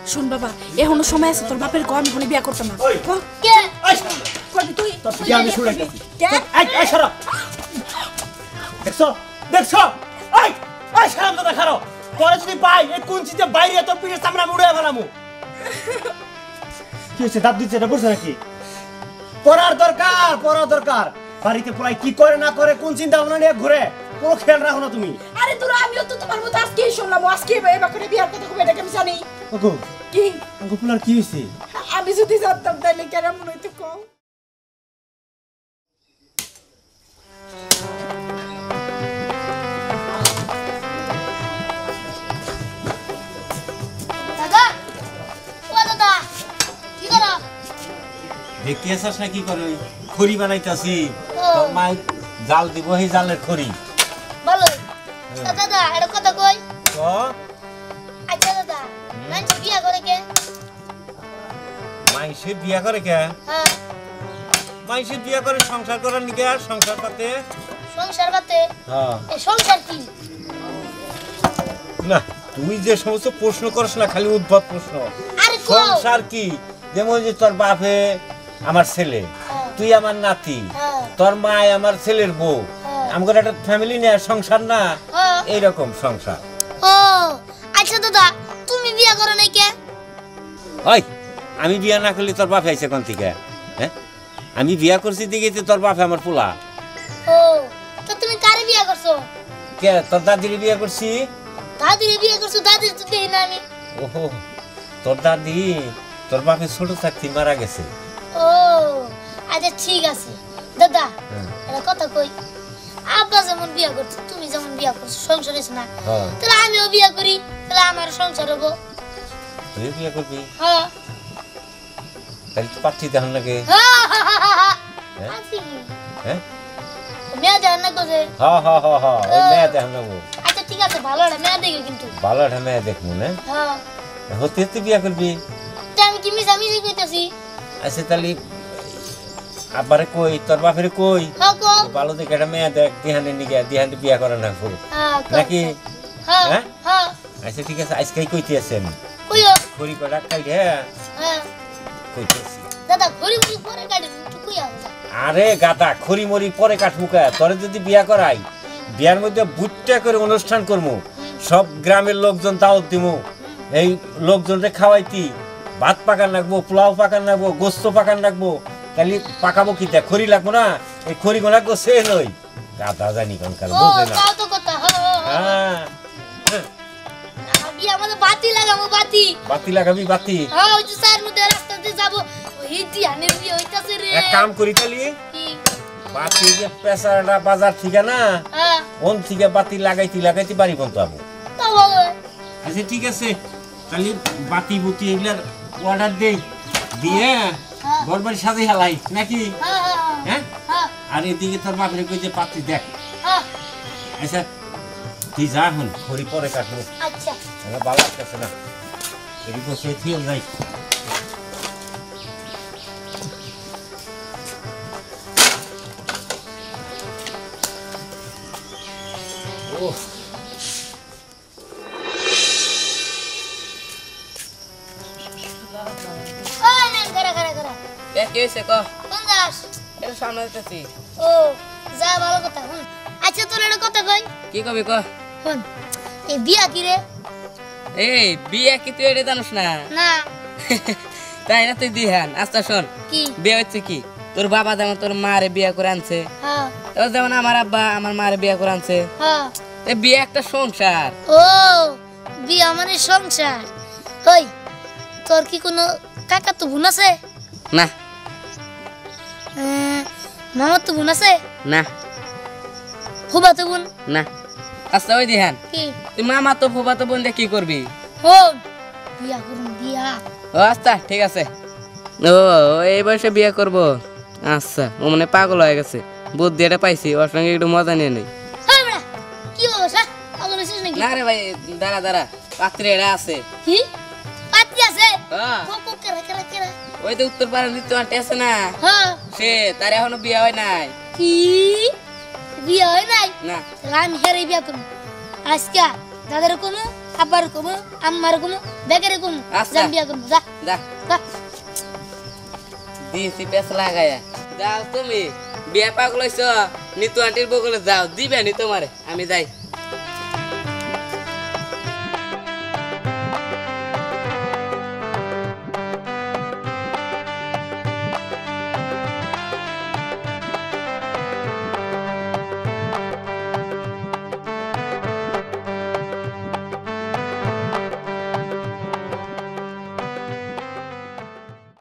শুন বাবা এখনো সময় আছে তোর বাপের কম এখনই বিয়া করতে না কে করবি তুই তোর বিয়া আমি শুনে গেছি এই সরো দেখছো দেখছো এই সারাম তো দেখারো পরে যদি পাই এই কুঞ্চিতে বাইরে তোর পিঠের চামড়া মুড়ে ফেলামু কি হচ্ছে দাঁত দিচ্ছে এটা বুঝছো নাকি পড়ার দরকার বাড়িতে পড়াই কি করে না করে কোন চিন্তা ভাবনা নিয়ে ঘুরে পুরো খেয়াল রাখো না তুমি আরে তোরা আমিও তো তোমার মতো আজকেই শুনলাম আজকে এবারে বিয়ার কথা কবে এটা আমি জানি ওগো কি গোপুলার কি হইছে আমি যদি জানতাম তাহলে কেন মনে হইতো কও দেখতে আসাস না কি করে খড়ি বানাইতাছি তোর মা জাল দিব এই জালের খড়ি বলো দাদা এটা কথা কই তো আচ্ছা দাদা মানুষ বিয়া করে কে মাইসে বিয়া করে কে হ্যাঁ মাইসে বিয়া করে সংসার করার নিকে আর সংসার করতে সংসার করতে হ্যাঁ এই সংসার কি না তুই যে সমস্ত প্রশ্ন করছ না খালি উদ্ভট প্রশ্ন আরে সংসার কি যেমন যে তোর বাপে আমার ছেলে তুই আমার নাতি তোর মা আমার ছেলের বউ আমার একটা ফ্যামিলি নিয়ে সংসার না এইরকম সংসার ও আচ্ছা দাদা তুমি বিয়া করো নাই কে ওই আমি বিয়া না করলে তোর বাপ আইছে কোন থেকে হ্যাঁ আমি বিয়া করছি দিকে তোর বাপে আমার পোলা ও তো তুমি কারে বিয়া করছো কে তোর দাদির বিয়া করছি দাদির বিয়া করছো দাদির তো দেই না আমি ওহো তোর দাদি তোর বাপে ছোট থাকতে মারা গেছে ও আচ্ছা ঠিক আছে দাদা এটা কথা কই আব্বা যেমন বিয়া করছে তুমি যেমন বিয়া করছো সংসার হইছে না তাহলে আমিও বিয়া করি তাহলে আমার সংসার হবো তুই বিয়া করবি হ্যাঁ তাহলে তো পাচ্ছি দেখান লাগে হ্যাঁ মেয়ে দেখান না কোথায় হ্যাঁ হ্যাঁ হ্যাঁ হ্যাঁ ওই মেয়ে দেখান লাগবো আচ্ছা ঠিক আছে ভালো একটা মেয়ে দেখো কিন্তু ভালো একটা মেয়ে দেখবো না হ্যাঁ হতে হতে বিয়া করবি আমি কি মিশামিশি কইতাছি আচ্ছা তাহলে আব্বারে কই তোর বাপেরে কই ভালো দেখে একটা মেয়ে দেখ দিহানে নিগে দিহানে বিয়া করে না নাকি হ্যাঁ আচ্ছা ঠিক আছে আজকেই কইতে আছেন খড়ি কটা কাটে হ্যাঁ কইতেছি দাদা খড়ি মুড়ি পরে কাটি তুই কই আও আরে গাদা খড়ি মরি পরে কাটমু কা তোরে যদি বিয়া করাই বিয়ার মধ্যে বুটটা করে অনুষ্ঠান করমু সব গ্রামের লোকজন দাওয়াত দিমু এই লোকজনরে খাওয়াইতি ভাত পাকান রাখবো পোলাও পাকান রাখবো গোস্ত পাকান রাখবো তাহলে পাকাবো কি তা খড়ি লাগবো না এই খড়ি গোলা গোছে নই গাদা জানি কোন কাল বুঝে না তাও তো কথা হ্যাঁ আমি আমাদের বাতি লাগাবো বাতি লাগাবি বাতি হ্যাঁ ওই যে স্যার মধ্যে রাস্তাতে যাব ওই দিয়ানের বিয়ে হইতাছে রে এক কাম করি তালি কি বাতি যে পেছাড়া বাজার থেকে না হ্যাঁ ওন থেকে বাতি লাগাইতে পারি বলতো আবু তাও ভালো আচ্ছা ঠিক আছে তাহলে বাতি বুতি এগুলার অর্ডার দেই দিয়ে ঘরবাড়ি সাথে হেলাই নাকি হ্যাঁ আর এদিকে তোর বাপরে কই যে পাতি দেখ আচ্ছা তুই যা হন খড়ি পরে কাটবো আচ্ছা আমার ভালো লাগতেছে না এদিকে বসে থিয়ে যাই ও কি হইছে ক কোন যাস এর সামনে যেতেছি ও যা ভালো কথা হুন আচ্ছা তোর একটা কথা কই কি কবি ক হুন এই বিয়া কি রে এই বিয়া কি তুই এটা জানিস না না তাই না তুই দিহান আচ্ছা শোন কি বিয়ে হচ্ছে কি তোর বাবা যেমন তোর মারে বিয়া করে আনছে হ্যাঁ তোর যেমন আমার আব্বা আমার মারে বিয়া করে আনছে হ্যাঁ এই বিয়ে একটা সংসার ও বিয়া মানে সংসার ওই তোর কি কোনো কাকা তো বোন আছে না মামা তো বোন আছে না ফুবা তো বোন না আচ্ছা ওই দিহান কি তুই মামা তো ফুবা তো বোন দিয়ে কি করবি হন বিয়া করুন বিয়া ও আচ্ছা ঠিক আছে ও এই বয়সে বিয়ে করবো আচ্ছা ও মানে পাগল হয়ে গেছে বুদ্ধি এটা পাইছি ওর সঙ্গে একটু মজা নিয়ে নেই কি বলছ পাগল হইছিস নাকি না রে ভাই দাঁড়া দাঁড়া পাত্রে এরা আছে কি পাত্রী আছে হ্যাঁ কোকো কেরা কেরা কেরা ওই তো উত্তর পাড়ার নিত্য আন্টি আছে না হ্যাঁ সে তার এখনো বিয়ে হয় নাই কি বিয়া হয় নাই না আমি হেরে বিয়া করব আজকে দাদার কোনো আব্বার কমু আম্মার কমু বেগেরে কমু আচ্ছা। যাম বিয়া করব যা যা যা দিছি পেছ লাগায়া যাও তুমি বিয়া পাগল হইছ নিতু আন্টির বগলে যাও দিবেনি তোমারে আমি যাই